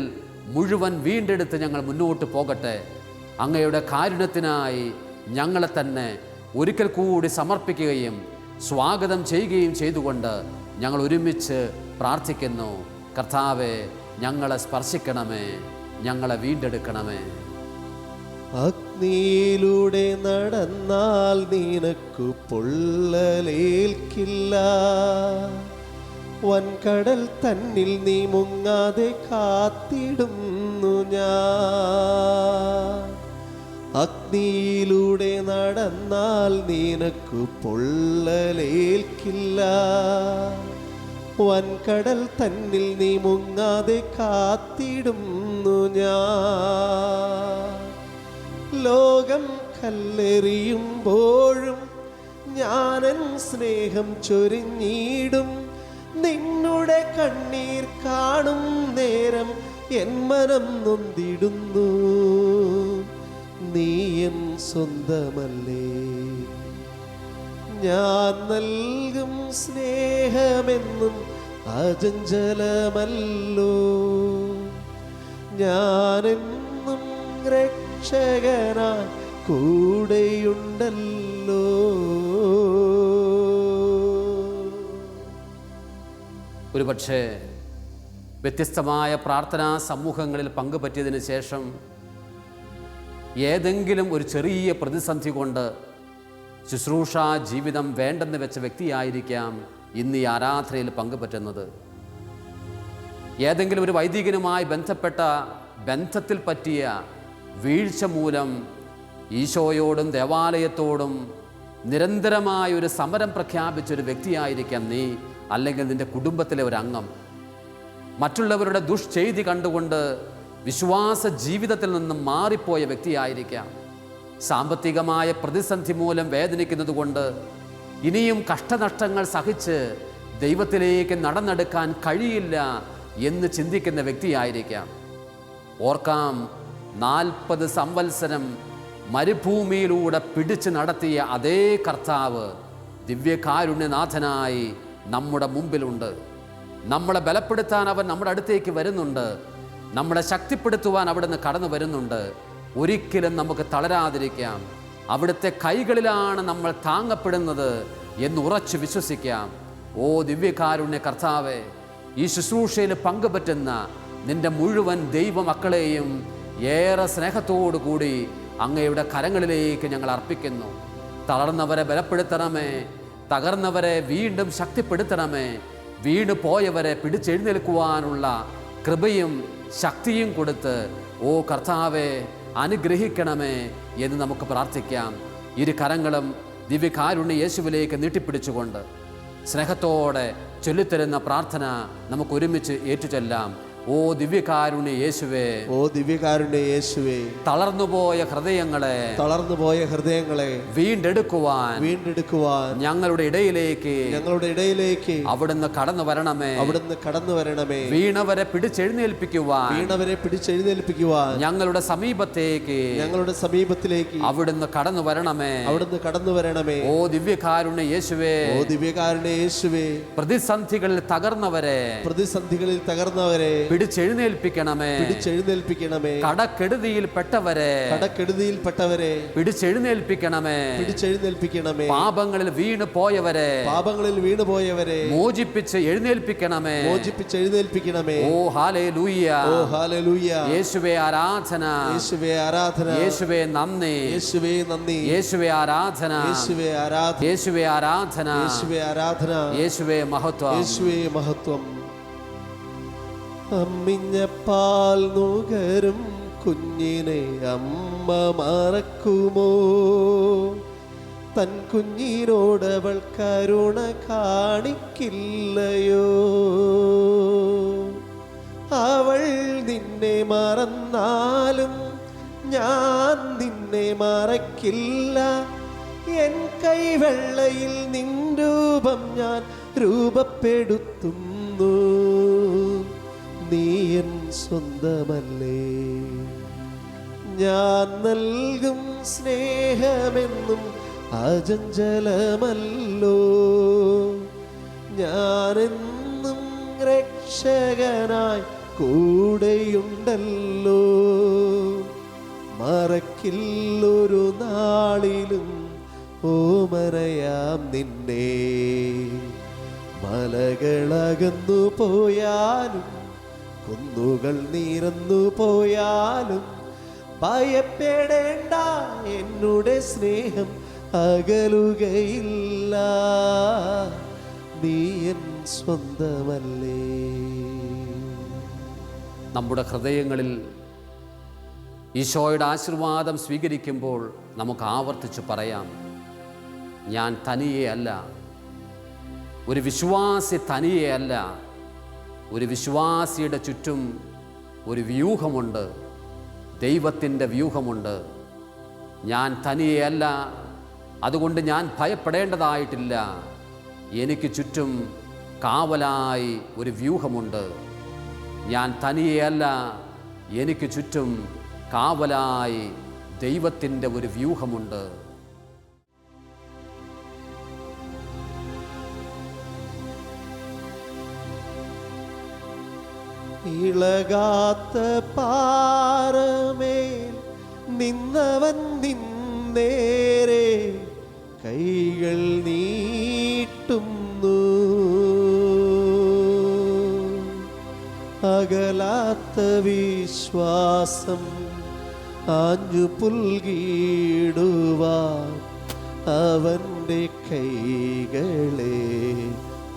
മുഴുവൻ വീണ്ടെടുത്ത് ഞങ്ങൾ മുന്നോട്ട് പോകട്ടെ. അങ്ങയുടെ കാരുണ്യത്തിനായി ഞങ്ങളെ തന്നെ ഒരിക്കൽ കൂടി സമർപ്പിക്കുകയും സ്വാഗതം ചെയ്യുകയും ചെയ്തുകൊണ്ട് ഞങ്ങൾ ഒരുമിച്ച് പ്രാർത്ഥിക്കുന്നു. കർത്താവെ, ഞങ്ങളെ സ്പർശിക്കണമേ, ഞങ്ങളെ വീണ്ടെടുക്കണമേ. അഗ്നിയിലൂടെ നടന്നാൽ നിനക്കു പൊള്ളലേൽക്കില്ല, വൻകടൽ തന്നിൽ നീ മുങ്ങാതെ കാത്തിടുന്നു ഞാൻ. അഗ്നിയിലൂടെ നടന്നാൽ നിനക്കു പൊള്ളലേൽക്കില്ല, വൻകടൽ തന്നിൽ നീ മുങ്ങാതെ കാത്തിടുന്നു ഞാൻ. ലോകം കല്ലെറിയുമ്പോഴും ഞാനൻ സ്നേഹം ചൊരിഞ്ഞിടും. നിന്നുടെ കണ്ണീർ കാണും നേരം എൻ മനം നൊന്തിടുന്നു. നീ എൻ സ്വന്തമല്ലേ, ഞാൻ നൽകും സ്നേഹമെന്നും അചഞ്ചലമല്ലോ. ഞാനെന്നും രക്ഷകനായി കൂടെയുണ്ടല്ലോ. ഒരുപക്ഷെ വ്യത്യസ്തമായ പ്രാർത്ഥനാ സമൂഹങ്ങളിൽ പങ്കുപറ്റിയതിന് ശേഷം ഏതെങ്കിലും ഒരു ചെറിയ പ്രതിസന്ധി കൊണ്ട് ശുശ്രൂഷാ ജീവിതം വേണ്ടെന്ന് വെച്ച വ്യക്തിയായിരിക്കാം ഇന്ന് ഈ ആരാധനയിൽ പങ്കുപറ്റുന്നത്. ഏതെങ്കിലും ഒരു വൈദികനുമായി ബന്ധപ്പെട്ട ബന്ധത്തിൽ പറ്റിയ വീഴ്ച മൂലം ഈശോയോടും ദേവാലയത്തോടും നിരന്തരമായ ഒരു സമരം പ്രഖ്യാപിച്ചൊരു വ്യക്തിയായിരിക്കാം നീ, അല്ലെങ്കിൽ നിൻ്റെ കുടുംബത്തിലെ ഒരു അംഗം. മറ്റുള്ളവരുടെ ദുഷ്ചെയ്തി കണ്ടുകൊണ്ട് വിശ്വാസ ജീവിതത്തിൽ നിന്നും മാറിപ്പോയ വ്യക്തിയായിരിക്കാം. സാമ്പത്തികമായ പ്രതിസന്ധി മൂലം വേദനിക്കുന്നത് കൊണ്ട് ഇനിയും കഷ്ടനഷ്ടങ്ങൾ സഹിച്ച് ദൈവത്തിലേക്ക് നടന്നെടുക്കാൻ കഴിയില്ല എന്ന് ചിന്തിക്കുന്ന വ്യക്തിയായിരിക്കാം. ഓർക്കാം, 40 സംവത്സരം മരുഭൂമിയിലൂടെ പിടിച്ചു നടത്തിയ അതേ കർത്താവ് ദിവ്യകാരുണ്യനാഥനായി നമ്മുടെ മുമ്പിലുണ്ട്. നമ്മളെ ബലപ്പെടുത്താൻ അവൻ നമ്മുടെ അടുത്തേക്ക് വരുന്നുണ്ട്. നമ്മളെ ശക്തിപ്പെടുത്തുവാൻ അവിടുന്ന് കടന്നു വരുന്നുണ്ട്. ഒരിക്കലും നമുക്ക് തളരാതിരിക്കാം. അവിടുത്തെ കൈകളിലാണ് നമ്മൾ താങ്ങപ്പെടുന്നത് എന്ന് ഉറച്ചു വിശ്വസിക്കാം. ഓ ദിവ്യകാരുണ്യ കർത്താവേ, ഈ ശുശ്രൂഷയിൽ പങ്കുപറ്റുന്ന നിന്റെ മുഴുവൻ ദൈവമക്കളെയും ഏറെ സ്നേഹത്തോടു കൂടി അങ്ങയുടെ കരങ്ങളിലേക്ക് ഞങ്ങൾ അർപ്പിക്കുന്നു. തളർന്നവരെ ബലപ്പെടുത്തണമേ, തകർന്നവരെ വീണ്ടും ശക്തിപ്പെടുത്തണമേ, വീണു പോയവരെ പിടിച്ചെഴുന്നേൽക്കുവാനുള്ള കൃപയും ശക്തിയും കൊടുത്ത് ഓ കർത്താവെ അനുഗ്രഹിക്കണമേ എന്ന് നമുക്ക് പ്രാർത്ഥിക്കാം. ഇരു കരങ്ങളും ദിവ്യകാരുണ്യ യേശുവിലേക്ക് നീട്ടിപ്പിടിച്ചുകൊണ്ട് സ്നേഹത്തോടെ ചൊല്ലിത്തരുന്ന പ്രാർത്ഥന നമുക്ക് ഒരുമിച്ച് ഏറ്റുചൊല്ലാം. ഓ ദിവ്യകാരുണ്യ യേശുവേ, ഓ ദിവ്യകാരുണ്യ യേശുവേ, തളർന്നുപോയ ഹൃദയങ്ങളെ വീണ്ടെടുക്കുവാൻ ഞങ്ങളുടെ ഇടയിലേക്ക് അവിടുന്ന് കടന്നു വരണമേ. വീണവരെ പിടിച്ചെഴുന്നേൽപ്പിക്കുവാൻ ഞങ്ങളുടെ സമീപത്തിലേക്ക് അവിടുന്ന് കടന്നു വരണമേ. ഓ ദിവ്യകാരുണ്യ യേശുവേ, പ്രതിസന്ധികളിൽ തകർന്നവരെ പിടിച്ചെഴുന്നേൽപ്പിക്കണമേ. കടക്കെടുതിയിൽപ്പെട്ടവരെ പിടിച്ചെഴുന്നേൽപ്പിക്കണമേ. പാപങ്ങളിൽ വീണു പോയവരെ മോചിപ്പിച്ച് എഴുന്നേൽപ്പിക്കണമേ. ഓ ഹല്ലേലൂയ, യേശുവേ ആരാധന, യേശുവേ നന്ദി, യേശുവേ ആരാധന, യേശുവേ മഹത്വം. അമ്മിഞ്ഞ പാൽ നുകരും കുഞ്ഞിനെ അമ്മ മറക്കുമോ? തൻ കുഞ്ഞിനോടവൾ കരുണ കാണിക്കില്ലയോ? അവൾ നിന്നെ മറന്നാലും ഞാൻ നിന്നെ മറക്കില്ല. എൻ കൈവെള്ളയിൽ നിൻ രൂപം ഞാൻ രൂപപ്പെടുത്തുന്നു. നീ എൻ സ്വന്തമല്ലേ, ഞാൻ നൽകും സ്നേഹമെന്നും അചഞ്ചലമല്ലോ. ഞാനെന്നും രക്ഷകനായി കൂടെയുണ്ടല്ലോ. മറക്കില്ലൊരു നാളിലും ഓമനയാം നിന്നെ. മലകളകന്നു പോയാലും കുന്നുകൾ നീറന്നു പോയാലും ഭയപ്പെടേണ്ട, എന്നുടെ സ്നേഹം അകലുകയില്ല. നീ എൻ സ്വന്തമല്ലേ. നമ്മുടെ ഹൃദയങ്ങളിൽ ഈശോയുടെ ആശീർവാദം സ്വീകരിക്കുമ്പോൾ നമുക്ക് ആവർത്തിച്ച് പറയാം, ഞാൻ തനിയെ അല്ല, ഒരു വിശ്വാസി തനിയെ അല്ല. ഒരു വിശ്വാസിയുടെ ചുറ്റും ഒരു വ്യൂഹമുണ്ട്, ദൈവത്തിൻ്റെ വ്യൂഹമുണ്ട്. ഞാൻ തനിയെയല്ല, അതുകൊണ്ട് ഞാൻ ഭയപ്പെടേണ്ടതായിട്ടില്ല. എനിക്ക് ചുറ്റും കാവലായി ഒരു വ്യൂഹമുണ്ട്. ഞാൻ തനിയെയല്ല, എനിക്ക് ചുറ്റും കാവലായി ദൈവത്തിൻ്റെ ഒരു വ്യൂഹമുണ്ട്. ഇളകാത്ത പാറമേൽ നിന്നവൻ നിന്നേരെ കൈകൾ നീട്ടുന്നു. അകലാത്ത വിശ്വാസം ആഞ്ഞു പുൽകിടുവാൻ അവൻ്റെ കൈകളെ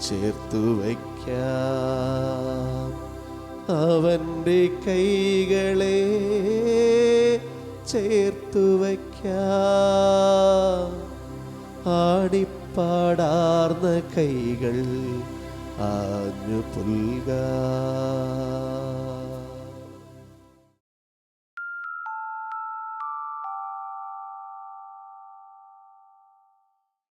ചേർത്തു വയ്ക്കാം. അവൻ്റെ കൈകളെ ചേർത്തു വയ്ക്കാം. ആടിപ്പാടാർന്ന കൈകൾ ആഞ്ഞു പുൽകാം.